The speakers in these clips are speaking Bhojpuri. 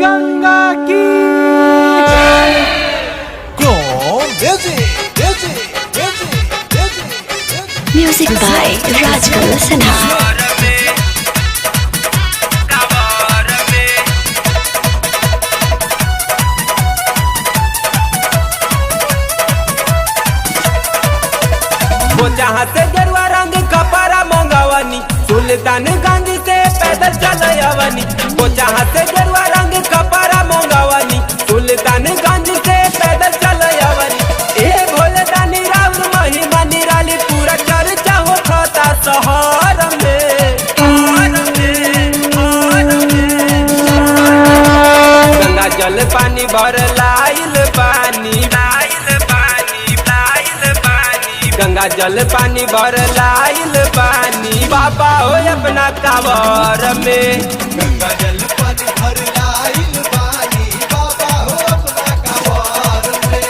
गंगा की म्यूजिक बाय राजकमल सिन्हा। वो जहाँ से गेरुआ रंग कपड़ा मंगवनी सुल्तानगंज से पैदल चलवनी। वो जहाँ से गेरुआ रंग कपड़ा मंगवनी सुल्तानगंज से पैदल चलवनी। ए भोले दानी राम महिमा निराली पूरा चर्चा होता शहर में। गंगा जल पानी भर लाइल पानी गंगा जल पानी भर लाइल पानी बाबा हो अपना कांवर में। गंगा जल पानी भर लाइल पानी बाबा हो अपना कांवर में।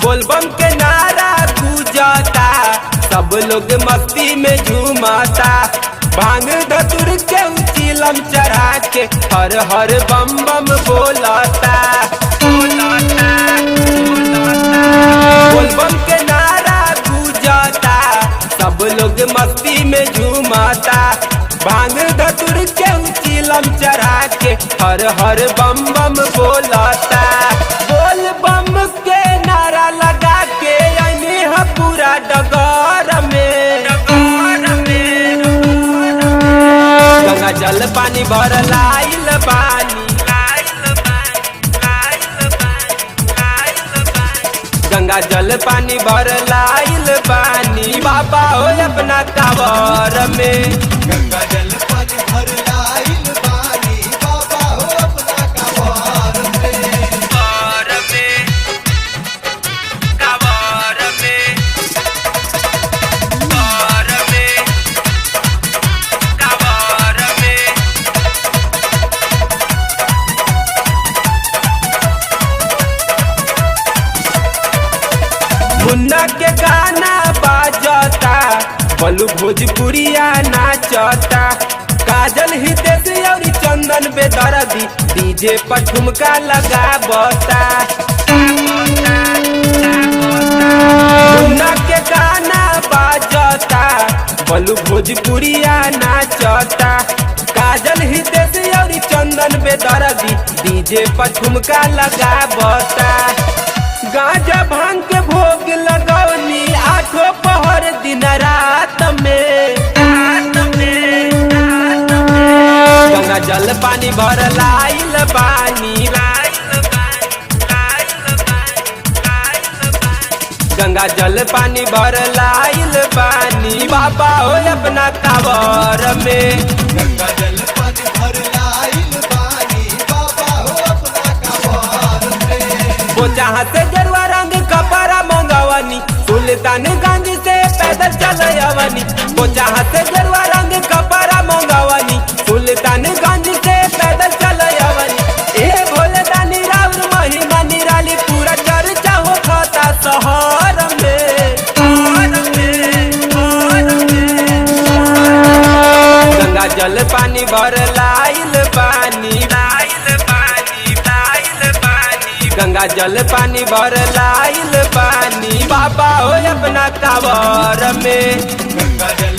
बोलबम के नारा गूंजता सब लोग मस्ती में झूमता। भांग धतुर के चिलम चढ़ा के हर हर बम बम बोलता। बोलबम के नारा गूंजता सब लोग मस्ती में झूमता। भांग धतुर के चिलम चढ़ा के हर हर बम बम बोलता। बोल बम के नारा लगा के यानी पूरा डगर में। गंगा जल पानी भर लाइल पानी गंगा जल पानी भर लाइल पानी बाबा हो अपना कांवर में। गंगा जल पानी भर लाइल पानी बाबा हो अपना कांवर में। मुन्ना के गाना बाजता बलू भोजपुरिया नाचता। काजल हितेश और चंदन बेदर्दी डीजे पर ठुमका लगावता। मुन्ना के गाना बाजता बलू भोजपुरिया नाचता। काजल हितेश और चंदन बेदर्दी डीजे पर ठुमका लगावता। गांजा भांग के भोग लगौनी आठों पहर दिन रात में। गंगा जल पानी भर लाइल पानी गंगा जल पानी भर लाइल पानी बाबा हो अपना कांवर में। गंगा जल पानी भर लाइल पानी बाबा हो अपना कांवर में। वो जहाँ से गेरुआ रंग कपड़ा मंगवनी सुल्तानगंज से पैदल चलवनी। वो जहाँ से गेरुआ रंग कपड़ा मंगवनी सुल्तानगंज से पैदल चलवनी। ए भोले दानी राम महिमा निराली पूरा चर्चा होता शहर में। गंगा जल पानी भर लाइल पानी गंगा जल पानी भर लाइल पानी बाबा हो अपना कांवर में। गंगा जल